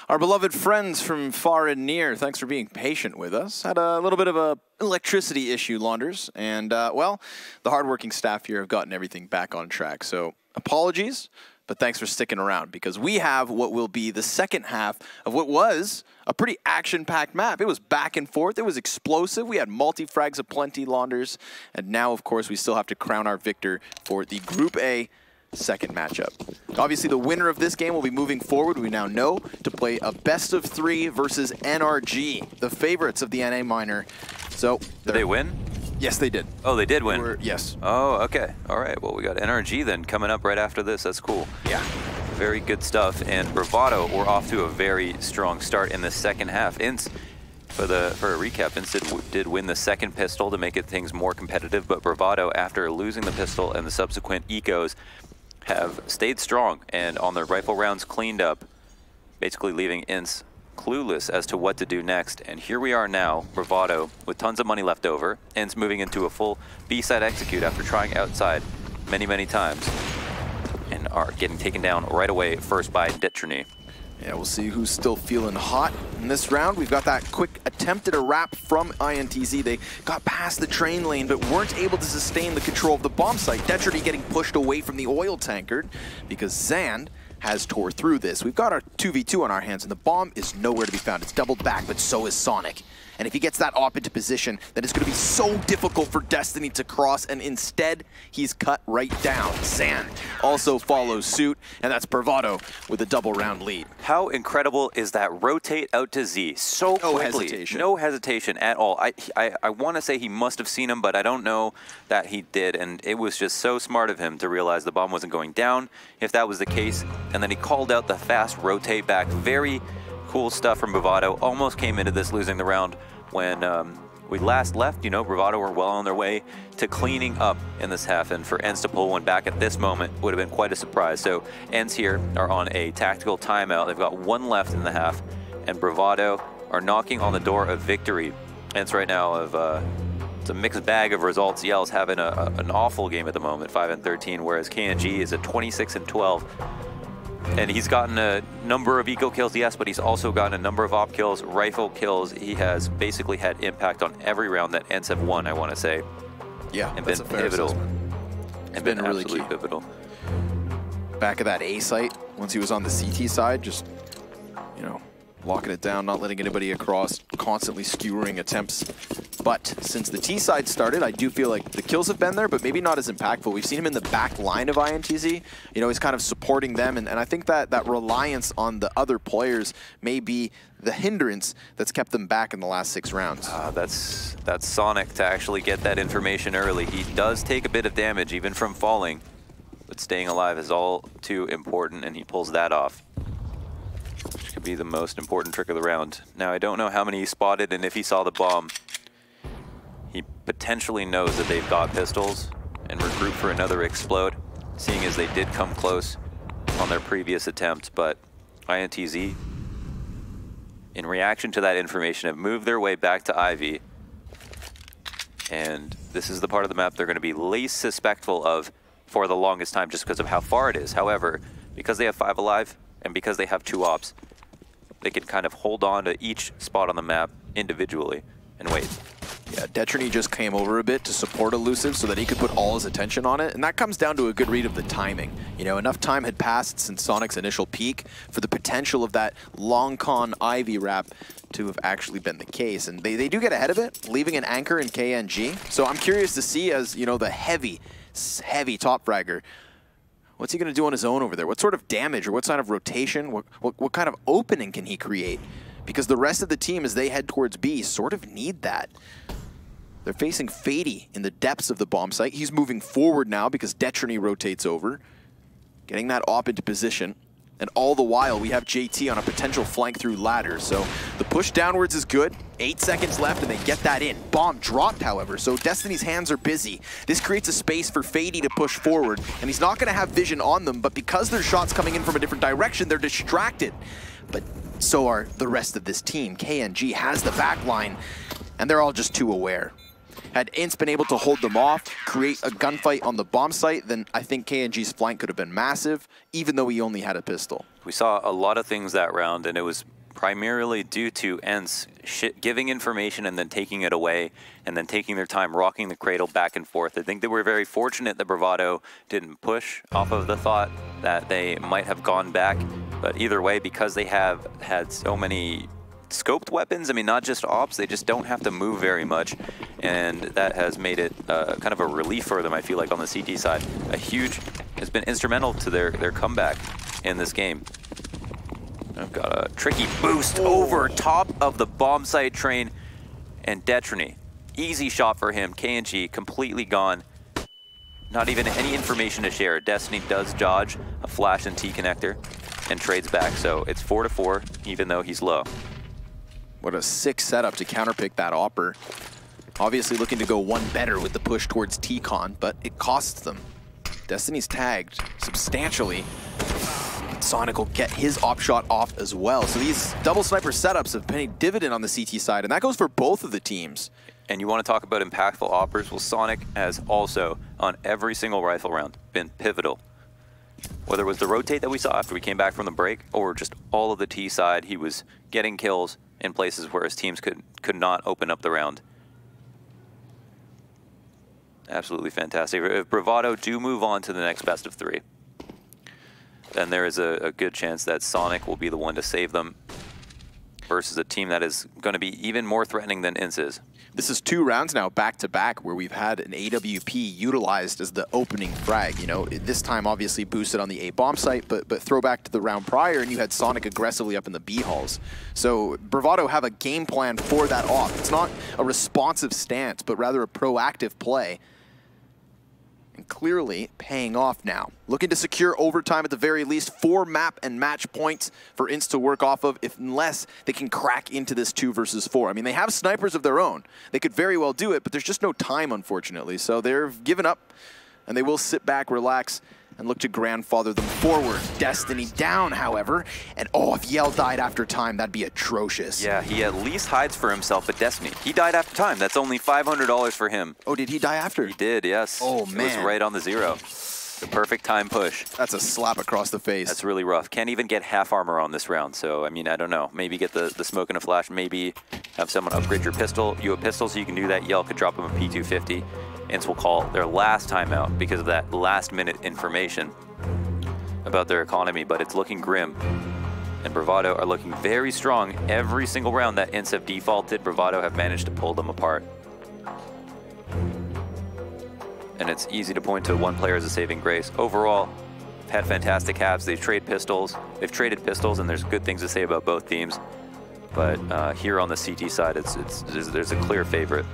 Our beloved friends from far and near, thanks for being patient with us. Had a little bit of a electricity issue, Launders, and well, the hardworking staff here have gotten everything back on track. So apologies, but thanks for sticking around because we have what will be the second half of what was a pretty action-packed map. It was back and forth. It was explosive. We had multi-frags aplenty, Launders, and now, of course, we still have to crown our victor for the Group A second matchup. Obviously, the winner of this game will be moving forward, we now know, to play a best-of-3 versus NRG, the favorites of the NA Minor. So, did they win? Yes, they did. Oh, they did win? Yes. Oh, okay. All right. Well, we got NRG then coming up right after this. That's cool. Yeah. Very good stuff. And Bravado, we're off to a very strong start in the second half. INTZ, for a recap, INTZ did win the second pistol to make things more competitive, but Bravado, after losing the pistol and the subsequent ecos, have stayed strong and on their rifle rounds cleaned up, basically leaving INTZ clueless as to what to do next. And here we are now, Bravado, with tons of money left over. INTZ moving into a full B-side execute after trying outside many, many times, and are getting taken down right away first by Detrony. Yeah, we'll see who's still feeling hot in this round. We've got that quick attempt at a wrap from INTZ. They got past the train lane, but weren't able to sustain the control of the bomb site. Detrony getting pushed away from the oil tanker because Zand has tore through this. We've got our 2v2 on our hands, and the bomb is nowhere to be found. It's doubled back, but so is Sonic. And if he gets that op into position, then it's going to be so difficult for Destiny to cross, and instead, he's cut right down. Zand also follows suit, and that's Bravado with a double round lead. How incredible is that rotate out to Z so quickly? No hesitation. No hesitation at all. I want to say he must have seen him, but I don't know that he did, and it was just so smart of him to realize the bomb wasn't going down, if that was the case, and then he called out the fast rotate back. Very cool stuff from Bravado. Almost came into this losing the round when we last left. You know, Bravado were well on their way to cleaning up in this half, and for ENTZ to pull one back at this moment would have been quite a surprise. So ENTZ here are on a tactical timeout. They've got one left in the half, and Bravado are knocking on the door of victory. ENTZ right now it's a mixed bag of results. Yell's having an awful game at the moment, 5-13, whereas KNG is at 26-12. And he's gotten a number of eco kills, yes, but he's also gotten a number of op kills, rifle kills. He has basically had impact on every round that ENTZ have won, I want to say. Yeah, and that's been a fair pivotal. assessment. And been really absolutely pivotal. Back of that A site, once he was on the CT side, just, you know, locking it down, not letting anybody across, constantly skewering attempts. But since the T side started, I do feel like the kills have been there, but maybe not as impactful. We've seen him in the back line of INTZ. You know, he's kind of supporting them, and I think that reliance on the other players may be the hindrance that's kept them back in the last 6 rounds. That's Sonic to actually get that information early. He does take a bit of damage, even from falling, but staying alive is all too important, and he pulls that off, which could be the most important trick of the round. Now, I don't know how many he spotted, and if he saw the bomb. He potentially knows that they've got pistols and regroup for another explode, seeing as they did come close on their previous attempt. But INTZ, in reaction to that information, have moved their way back to Ivy. And this is the part of the map they're going to be least suspectful of for the longest time, just because of how far it is. However, because they have 5 alive and because they have 2 ops, they can kind of hold on to each spot on the map individually and wait. Yeah, Detrony just came over a bit to support Elusive so that he could put all his attention on it, and that comes down to a good read of the timing. You know, enough time had passed since Sonic's initial peak for the potential of that long con Ivy wrap to have actually been the case, and they do get ahead of it, leaving an anchor in KNG. So I'm curious to see, as, you know, the heavy top fragger, what's he going to do on his own over there? What sort of damage or what sort of rotation, what kind of opening can he create? Because the rest of the team, as they head towards B, sort of need that. They're facing Fady in the depths of the bomb site. He's moving forward now because Detrony rotates over, getting that op into position. And all the while, we have JT on a potential flank through ladder. So the push downwards is good. 8 seconds left, and they get that in. Bomb dropped, however, so Destiny's hands are busy. This creates a space for Fady to push forward, and he's not going to have vision on them, but because there's shots coming in from a different direction, they're distracted. But so are the rest of this team. KNG has the back line, and they're all just too aware. Had INTZ been able to hold them off, create a gunfight on the bomb site, then I think KNG's flank could have been massive, even though he only had a pistol. We saw a lot of things that round, and it was primarily due to ENTZ giving information and then taking it away, and then taking their time rocking the cradle back and forth. I think that we're very fortunate that Bravado didn't push off of the thought that they might have gone back, but either way, because they have had so many scoped weapons, I mean, not just ops, they just don't have to move very much, and that has made it kind of a relief for them, I feel like, on the CT side. Has been instrumental to their comeback in this game. I've got a tricky boost over top of the bomb site train, and Detrony. Easy shot for him. KNG completely gone. Not even any information to share. Destiny does dodge a flash and T connector and trades back, so it's 4-4, even though he's low. What a sick setup to counterpick that Opper. Obviously looking to go one better with the push towards T-Con, but it costs them. Destiny's tagged substantially. Sonic will get his op shot off as well. So these double sniper setups have paid dividend on the CT side, and that goes for both of the teams. And you want to talk about impactful oppers? Well, Sonic has also, on every single rifle round, been pivotal. Whether it was the rotate that we saw after we came back from the break, or just all of the T side, he was getting kills in places where his teams could not open up the round. Absolutely fantastic. If Bravado do move on to the next best of 3, then there is a good chance that Sonic will be the one to save them versus a team that is going to be even more threatening than INTZ is. This is 2 rounds now back-to-back where we've had an AWP utilized as the opening frag. You know, this time obviously boosted on the A bomb site, but throw back to the round prior and you had Sonic aggressively up in the B halls. So Bravado have a game plan for that off. It's not a responsive stance, but rather a proactive play. And clearly paying off now. Looking to secure overtime at the very least, 4 map and match points for INTZ to work off of, unless they can crack into this 2 versus 4. I mean, they have snipers of their own. They could very well do it, but there's just no time, unfortunately. So they've given up, and they will sit back, relax, and look to grandfather them forward. Destiny down, however, and oh, if Yell died after time, that'd be atrocious. Yeah, he at least hides for himself, but Destiny, he died after time. That's only $500 for him. Oh, did he die after? He did, yes. Oh, man. It was right on the 0. The perfect time push. That's a slap across the face. That's really rough. Can't even get half armor on this round, so, I mean, I don't know. Maybe get the smoke and a flash, maybe have someone upgrade your pistol. You have a pistol, so you can do that. Yell could drop him a P250. INTZ will call their last timeout because of that last-minute information about their economy, but it's looking grim. And Bravado are looking very strong. Every single round that INTZ have defaulted, Bravado have managed to pull them apart. And it's easy to point to one player as a saving grace. Overall, had fantastic halves. They've traded pistols, and there's good things to say about both teams. But here on the CT side, there's a clear favorite.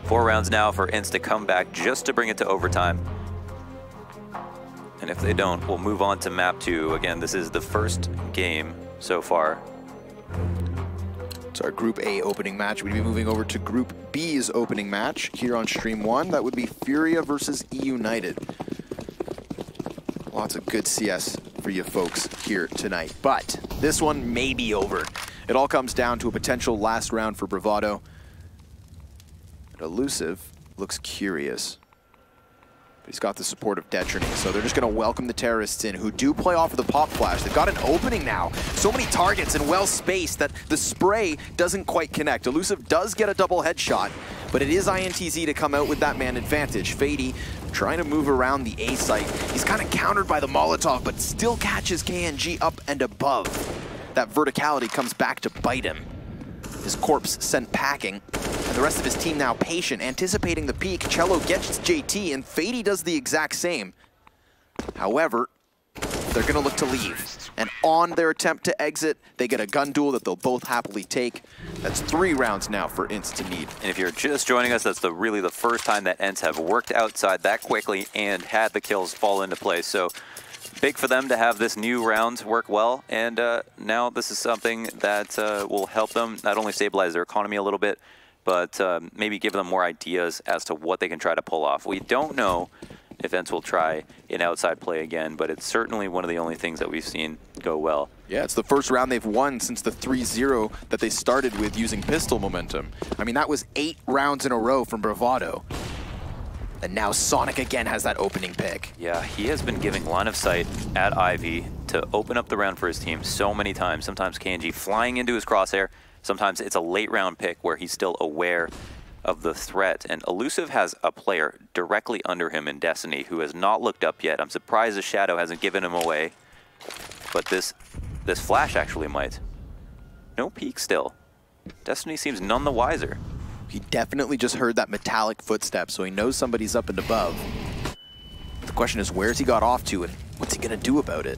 4 rounds now for INTZ to come back just to bring it to overtime. And if they don't, we'll move on to map 2. Again, this is the first game so far. It's our Group A opening match. We'd be moving over to Group B's opening match here on Stream 1. That would be Furia versus E United. Lots of good CS for you folks here tonight. But this one may be over. It all comes down to a potential last round for Bravado. Elusive looks curious. But he's got the support of Detrony, so they're just going to welcome the terrorists in, who do play off of the pop flash. They've got an opening now. So many targets and well spaced that the spray doesn't quite connect. Elusive does get a double headshot, but it is INTZ to come out with that man advantage. Fady trying to move around the A site. He's kind of countered by the Molotov, but still catches KNG up and above. That verticality comes back to bite him. His corpse sent packing, and the rest of his team now patient, anticipating the peak. Cello gets JT, and Fady does the exact same. However, they're going to look to leave. And on their attempt to exit, they get a gun duel that they'll both happily take. That's 3 rounds now for INTZ to need. And if you're just joining us, that's really the first time that INTZ have worked outside that quickly and had the kills fall into place. So big for them to have this new round work well, and now this is something that will help them not only stabilize their economy a little bit, but maybe give them more ideas as to what they can try to pull off. We don't know if INTZ will try an outside play again, but it's certainly one of the only things that we've seen go well. Yeah, it's the first round they've won since the 3-0 that they started with using pistol momentum. I mean, that was 8 rounds in a row from Bravado. And now Sonic again has that opening pick. Yeah, he has been giving line of sight at Ivy to open up the round for his team so many times. Sometimes KNG flying into his crosshair. Sometimes it's a late round pick where he's still aware of the threat. And Elusive has a player directly under him in Destiny who has not looked up yet. I'm surprised the Shadow hasn't given him away. But this flash actually might. No peek still. Destiny seems none the wiser. He definitely just heard that metallic footstep, so he knows somebody's up and above. The question is, where's he got off to, and what's he gonna do about it?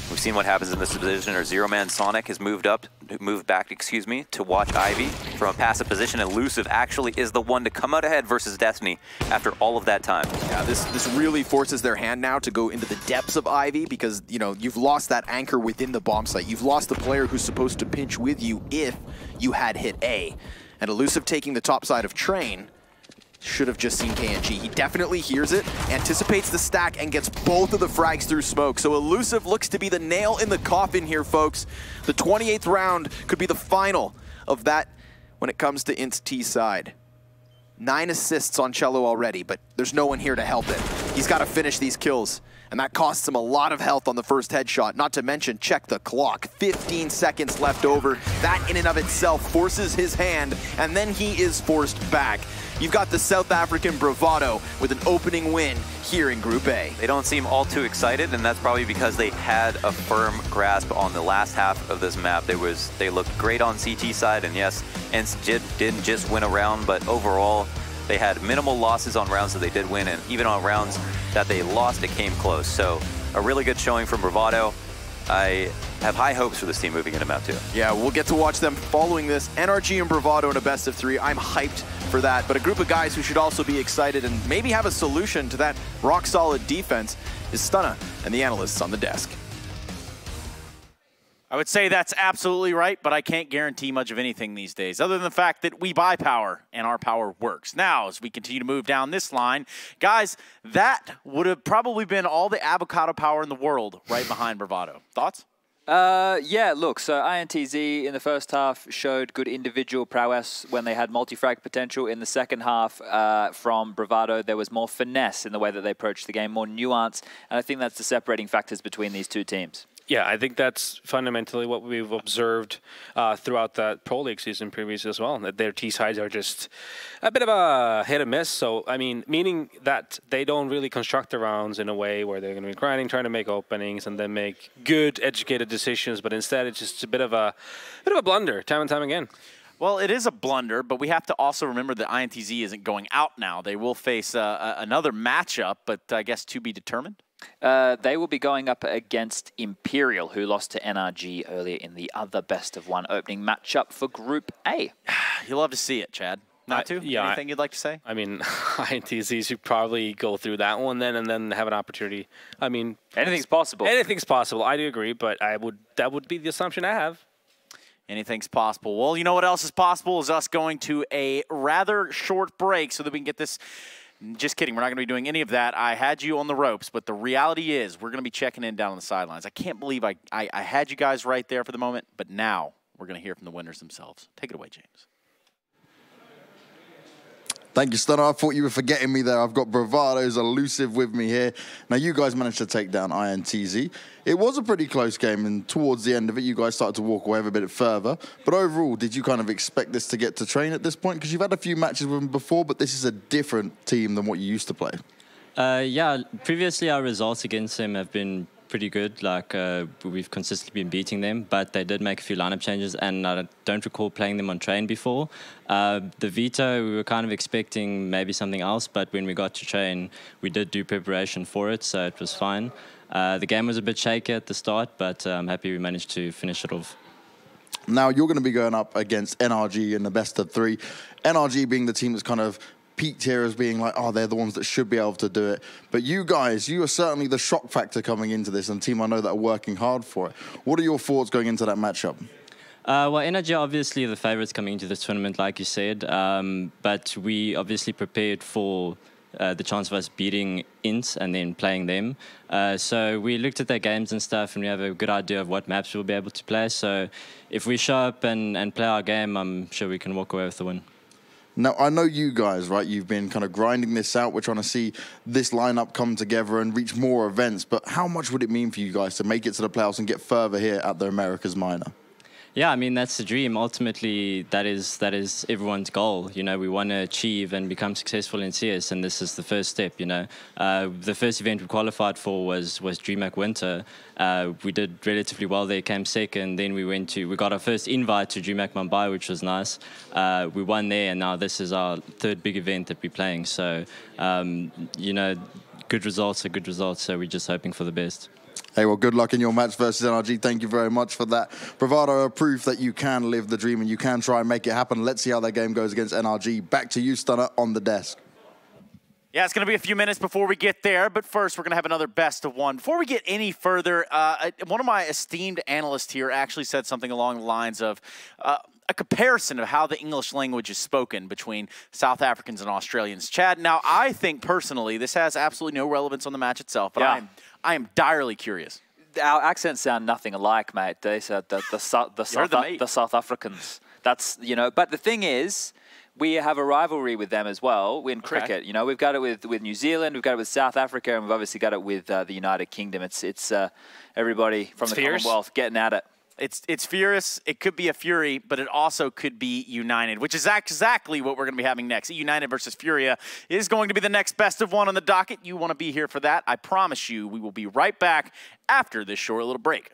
We've seen what happens in this position. Or Zero-Man Sonic has moved back, excuse me, to watch Ivy from a passive position. Elusive actually is the one to come out ahead versus Destiny after all of that time. Yeah, this really forces their hand now to go into the depths of Ivy because, you know, you've lost that anchor within the bomb site. You've lost the player who's supposed to pinch with you if you had hit A. And Elusive taking the top side of Train should have just seen KNG. He definitely hears it, anticipates the stack, and gets both of the frags through smoke. So Elusive looks to be the nail in the coffin here, folks. The 28th round could be the final of that when it comes to INTZ side. 9 assists on Cello already, but there's no one here to help it. He's got to finish these kills, and that costs him a lot of health on the first headshot. Not to mention, check the clock, 15 seconds left over. That in and of itself forces his hand, and then he is forced back. You've got the South African Bravado with an opening win here in Group A. They don't seem all too excited, and that's probably because they had a firm grasp on the last half of this map. They looked great on CT side, and yes, INTZ didn't just win a round, but overall, they had minimal losses on rounds that they did win, and even on rounds that they lost, it came close. So a really good showing from Bravado. I have high hopes for this team moving into map 2. Yeah, we'll get to watch them following this. NRG and Bravado in a best of 3. I'm hyped for that, but a group of guys who should also be excited and maybe have a solution to that rock-solid defense is Stunna and the analysts on the desk. I would say that's absolutely right, but I can't guarantee much of anything these days, other than the fact that we buy power, and our power works. Now, as we continue to move down this line, guys, that would have probably been all the avocado power in the world right behind Bravado. Thoughts? Yeah, look, so INTZ in the first half showed good individual prowess when they had multi-frag potential. In the second half from Bravado, there was more finesse in the way that they approached the game, more nuance, and I think that's the separating factors between these two teams. Yeah, I think that's fundamentally what we've observed throughout that Pro League season previous as well, that their T-sides are just a bit of a hit and miss. So, I mean, meaning that they don't really construct the rounds in a way where they're going to be grinding, trying to make openings, and then make good, educated decisions. But instead, it's just a bit of a blunder, time and time again. Well, it is a blunder, but we have to also remember that INTZ isn't going out now. They will face another matchup, but I guess to be determined. They will be going up against Imperial, who lost to NRG earlier in the other best-of-1 opening matchup for Group A. You'll love to see it, Chad. Not to? Yeah. Anything you'd like to say? I mean, INTZ should probably go through that one then and then have an opportunity. I mean, anything's possible. Anything's possible. I do agree, but that would be the assumption I have. Anything's possible. Well, you know what else is possible is us going to a rather short break so that we can get this. Just kidding. We're not going to be doing any of that. I had you on the ropes, but the reality is we're going to be checking in down on the sidelines. I can't believe I had you guys right there for the moment, but now we're going to hear from the winners themselves. Take it away, James. Thank you, Stunna. I thought you were forgetting me there. I've got Bravado's Elusive with me here. Now, you guys managed to take down INTZ. It was a pretty close game, and towards the end of it, you guys started to walk away a bit further. But overall, did you kind of expect this to get to Train at this point? Because you've had a few matches with them before, but this is a different team than what you used to play. Yeah, previously our results against them have been pretty good. Like, we've consistently been beating them, but they did make a few lineup changes, and I don't recall playing them on Train before. The veto, we were kind of expecting maybe something else, but when we got to Train, we did do preparation for it, so it was fine. The game was a bit shaky at the start, but I'm happy we managed to finish it off. Now, you're going to be going up against NRG in the best of 3. NRG being the team that's kind of peaked here as being like, oh, they're the ones that should be able to do it. But you guys, you are certainly the shock factor coming into this, and team I know that are working hard for it. What are your thoughts going into that matchup? Well, NRG are obviously the favourites coming into this tournament, like you said, but we obviously prepared for the chance of us beating INTZ and then playing them. So we looked at their games and stuff, and we have a good idea of what maps we'll be able to play. So if we show up and play our game, I'm sure we can walk away with the win. Now, I know you guys, right, you've been kind of grinding this out. We're trying to see this lineup come together and reach more events. But how much would it mean for you guys to make it to the playoffs and get further here at the Americas Minor? Yeah, I mean, that's the dream. Ultimately, that is everyone's goal. You know, we want to achieve and become successful in CS, and this is the first step, you know. The first event we qualified for was DreamHack Winter. We did relatively well there, came second. Then we got our first invite to DreamHack Mumbai, which was nice. We won there, and now this is our third big event that we're playing. So, you know, good results are good results, so we're just hoping for the best. Hey, well, good luck in your match versus NRG. Thank you very much for that. Bravado, a proof that you can live the dream and you can try and make it happen. Let's see how that game goes against NRG. Back to you, Stunner, on the desk. Yeah, it's going to be a few minutes before we get there, but first we're going to have another best of one. Before we get any further, one of my esteemed analysts here actually said something along the lines of a comparison of how the English language is spoken between South Africans and Australians. Chad, now I think personally this has absolutely no relevance on the match itself, but yeah. I am direly curious. Our accents sound nothing alike, mate. They said the South Africans. That's, you know, but the thing is, we have a rivalry with them as well in cricket. You know, we've got it with New Zealand, we've got it with South Africa, and we've obviously got it with the United Kingdom. It's everybody from the Commonwealth getting at it. It's furious. It could be a Fury, but it also could be United, which is exactly what we're going to be having next. United versus Furia is going to be the next best of one on the docket. You want to be here for that. I promise you we will be right back after this short little break.